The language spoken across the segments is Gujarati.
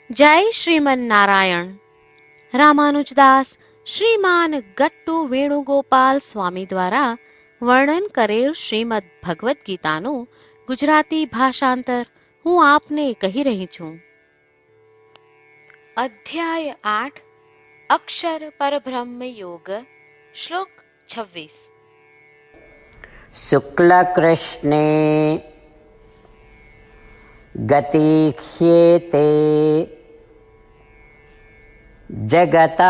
જય શ્રીમન નારાયણ. રામાનુજદાસ શ્રીમાન ગટ્ટુ વેણુગોપાલ સ્વામી દ્વારા વર્ણન કરેલ શ્રીમદ ભગવદ્ ગીતાનું ગુજરાતી ભાષાંતર હું આપને કહી રહી છું. અધ્યાય 8 અક્ષર પરબ્રહ્મ યોગ. શ્લોક 26. શુક્લકૃષ્ણે ગતિખ્યેતે જગતઃ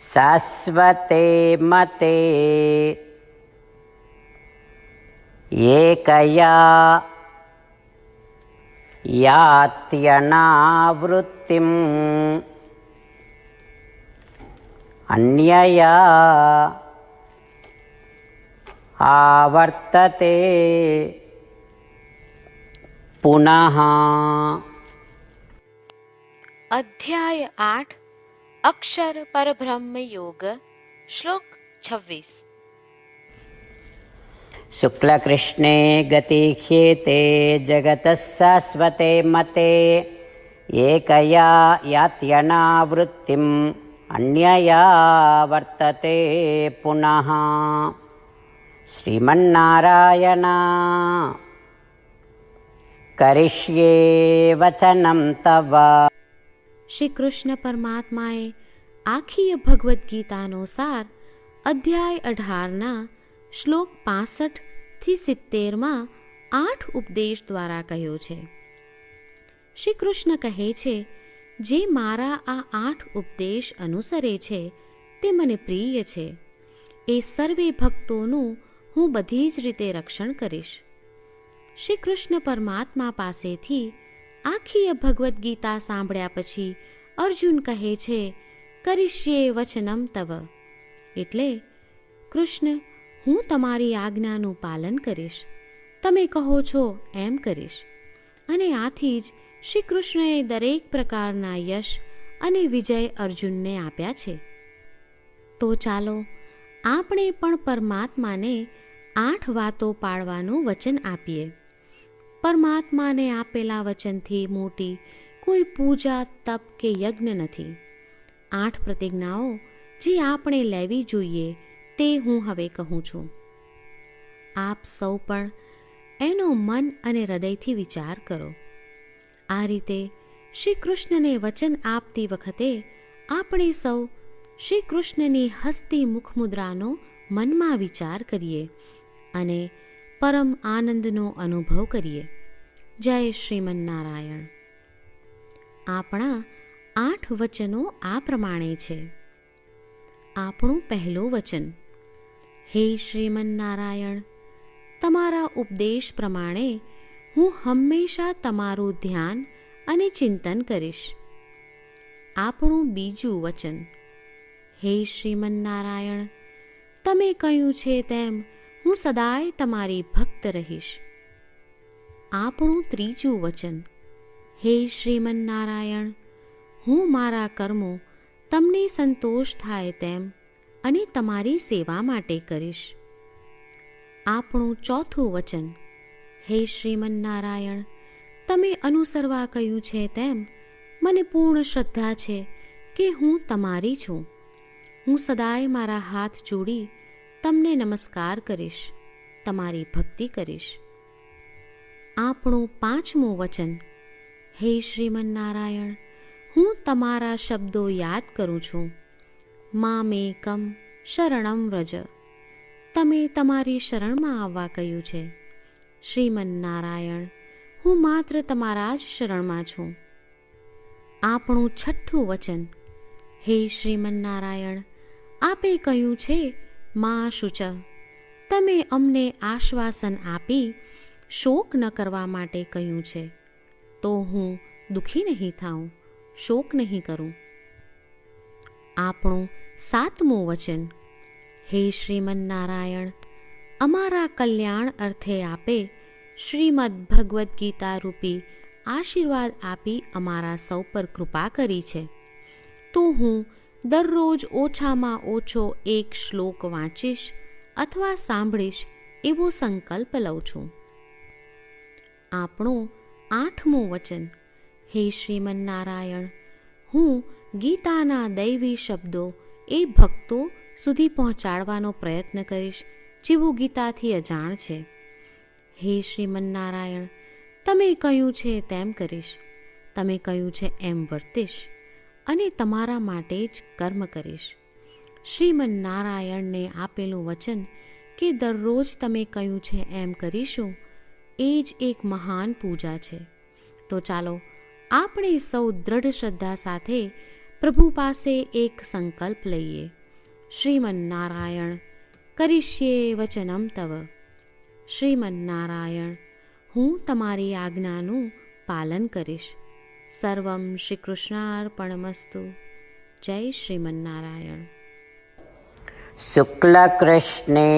શાશ્વતે મતે એકયા યાત્યનાવૃત્તિમ અન્યયા આવર્તતે પુનઃ. અધ્યાય 8 અક્ષર પરબ્રહ્મ યોગ. શ્લોક 26. શુક્લકૃષ્ણે ગતિખ્યેતે જગતઃ શાશ્વતે મતે એકયા યાત્યનાવૃત્તિમ અન્યયા વર્તતે પુનઃ. શ્રીમન્નારાયણ કરિષ્યે વચનમ તવ. શ્રી કૃષ્ણ પરમાત્માએ આખી ભગવદ્ ગીતાનો સાર અધ્યાય 18ના શ્લોક 65 થી 70માં 8 ઉપદેશ દ્વારા કહ્યો છે. શ્રી કૃષ્ણ કહે છે, જે મારા આ 8 ઉપદેશ અનુસરે છે તે મને પ્રિય છે. એ સર્વે ભક્તોનું હું બધી જ રીતે રક્ષણ કરીશ. શ્રી કૃષ્ણ પરમાત્મા પાસેથી આખી ભગવદ્ ગીતા સાંભળ્યા પછી અર્જુન કહે છે, કરિષ્યે વચનમ તવ. એટલે કૃષ્ણ, હું તમારી આજ્ઞાનું પાલન કરીશ, તમે કહો છો એમ કરીશ. અને આથી જ શ્રી કૃષ્ણએ દરેક પ્રકારના યશ અને વિજય અર્જુનને આપ્યા છે. તો ચાલો આપણે પણ પરમાત્માને 8 વાતો પાળવાનું વચન આપીએ. પરમાત્માને આપેલા વચનથી મોટી કોઈ પૂજા, તપ કે યજ્ઞ નથી. 8 પ્રતિજ્ઞાઓ જે આપણે લેવી જોઈએ તે હું હવે કહું છું. આપ સૌ પણ એનો મન અને હૃદયથી વિચાર કરો. આ રીતે શ્રી કૃષ્ણને વચન આપતી વખતે આપણે સૌ શ્રી કૃષ્ણની હસતી મુખમુદ્રાનો મનમાં વિચાર કરીએ અને પરમ આનંદનો અનુભવ કરીએ. જય શ્રીમન્નારાયણ. આપણા 8 વચનો આ પ્રમાણે છે. આપણું પહેલું વચન, હે શ્રીમન્નારાયણ, તમારા ઉપદેશ પ્રમાણે હું હંમેશા તમારું ધ્યાન અને ચિંતન કરીશ. આપણું બીજું વચન, હે શ્રીમન્નારાયણ, તમે કહ્યું છે તેમ હું સદાય તમારી ભક્ત રહીશ. આપણું ત્રીજું વચન, હે શ્રીમન્નારાયણ, હું મારા કર્મો તમને સંતોષ થાય તેમ અને તમારી સેવા માટે કરીશ. આપણું ચોથું વચન, હે શ્રીમન્નારાયણ, તમે અનુસરવા કહ્યું છે તેમ મને પૂર્ણ શ્રદ્ધા છે કે હું તમારી છું. હું સદાય મારા હાથ જોડી તમને નમસ્કાર કરીશ, તમારી ભક્તિ કરીશ. આપણું પાંચમું વચન, હે શ્રીમન્નારાયણ, હું તમારા શબ્દો યાદ કરું છું. મામેકમ શરણમ વ્રજ, તમે તમારી શરણમાં આવવા કહ્યું છે. શ્રીમન્નારાયણ, હું માત્ર તમારા જ શરણમાં છું. આપણું છઠ્ઠું વચન, હે શ્રીમન્નારાયણ, આપે કહ્યું છે મા શુચ, તમે અમને આશ્વાસન આપી શોક ન કરવા માટે કહ્યું છે. તો હું દુઃખી નહીં થાઉં, શોક નહીં કરું. આપણું સાતમું વચન, હે શ્રીમન્નારાયણ, અમારા કલ્યાણ અર્થે આપે શ્રીમદ ભગવદ્ ગીતા રૂપી આશીર્વાદ આપી અમારા સૌ પર કૃપા કરી છે. તો હું દરરોજ ઓછામાં ઓછો 1 શ્લોક વાંચીશ અથવા સાંભળીશ એવો સંકલ્પ લઉં છું. આપણું 8મું વચન, હે શ્રીમન્નારાયણ, હું ગીતાના દૈવી શબ્દો એ ભક્તો સુધી પહોંચાડવાનો પ્રયત્ન કરીશ જેઓ ગીતાથી અજાણ છે. હે શ્રીમન્નારાયણ, તમે કહ્યું છે તેમ કરીશ, તમે કહ્યું છે એમ વર્તીશ અને તમારા માટે જ કર્મ કરીશ. શ્રીમન્નારાયણને આપેલું વચન કે દરરોજ તમે કહ્યું છે એમ કરીશું એ જ એક મહાન પૂજા છે. તો ચાલો આપણે સૌ દ્રઢ શ્રદ્ધા સાથે પ્રભુ પાસે એક સંકલ્પ લઈએ. શ્રીમન્નારાયણ, કરીશ્યે વચનમ તવ. શ્રીમન્નારાયણ, હું તમારી આજ્ઞાનું પાલન કરીશ. સર્વમ શ્રી કૃષ્ણાર્પણમસ્તુ. જય શ્રીમન્નારાયણ. શુક્લકૃષ્ણે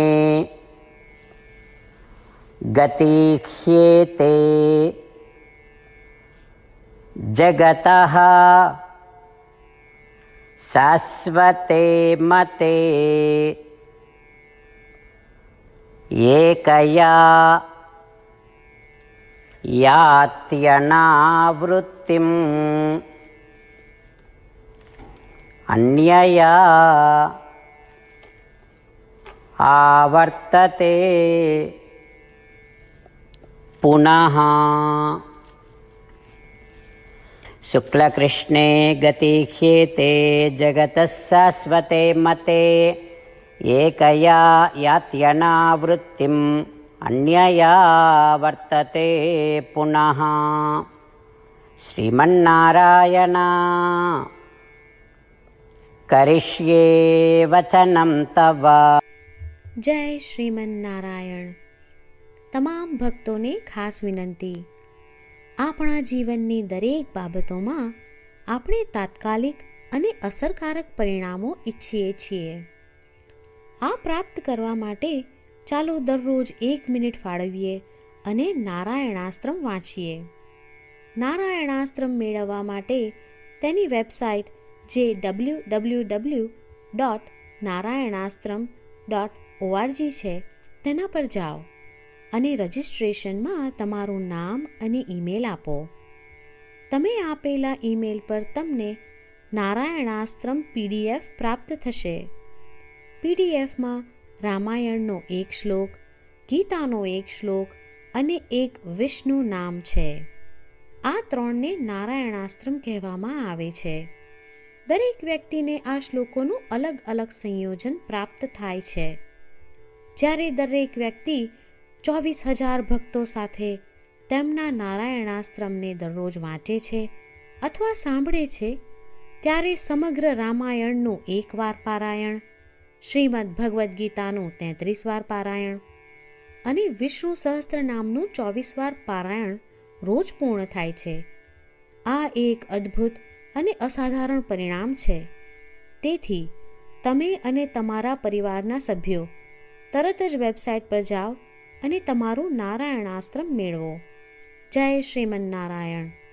ગતિખ્યેતે જગતઃ શાશ્વતે મતે એકયા યાત્યનાવૃત્તિમ અન્યયા આવર્તતે પુનઃ. શુક્લકૃષ્ણે ગતિખ્યેતે જગતઃ શાશ્વતે મતે એકયા યાત્યનાવૃત્તિમ અન્યયા વર્તતે પુનઃ. શ્રીમન્નારાયણ, કરીશ્યે વચનમ તવ. જય શ્રીમન્નારાયણ. તમામ ભક્તોને ખાસ વિનંતી, આપણા જીવનની દરેક બાબતોમાં આપણે તાત્કાલિક અને અસરકારક પરિણામો ઈચ્છીએ છીએ. આ પ્રાપ્ત કરવા માટે ચાલો દરરોજ 1 મિનિટ ફાળવીએ અને નારાયણાસ્ત્રમ વાંચીએ. નારાયણાસ્ત્રમ મેળવવા માટે તેની વેબસાઇટ જે www.narayanaastram.org છે તેના પર જાઓ અને રજિસ્ટ્રેશનમાં તમારું નામ અને ઈમેલ આપો. તમે આપેલા ઈમેલ પર તમને નારાયણાસ્ત્રમ PDF પ્રાપ્ત થશે. PDFમાં રામાયણનો 1 શ્લોક, ગીતાનો 1 શ્લોક અને એક વિષ્ણુ નામ છે. આ 3ને નારાયણાસ્ત્રમ કહેવામાં આવે છે. દરેક વ્યક્તિને આ શ્લોકોનું અલગ અલગ સંયોજન પ્રાપ્ત થાય છે. જ્યારે દરેક વ્યક્તિ 24,000 ભક્તો સાથે તેમના નારાયણાસ્ત્રમને દરરોજ વાંચે છે અથવા સાંભળે છે, ત્યારે સમગ્ર રામાયણનું 1 વાર પારાયણ, શ્રીમદ ભગવદ્ ગીતાનું 33 વાર પારાયણ અને વિષ્ણુ સહસ્ત્ર નામનું 24 વાર પારાયણ રોજ પૂર્ણ થાય છે. આ એક અદ્ભુત અને અસાધારણ પરિણામ છે. તેથી તમે અને તમારા પરિવારના સભ્યો તરત જ વેબસાઇટ પર જાઓ અને તમારું નારાયણાસ્ત્રમ મેળવો. જય શ્રીમન્નારાયણ.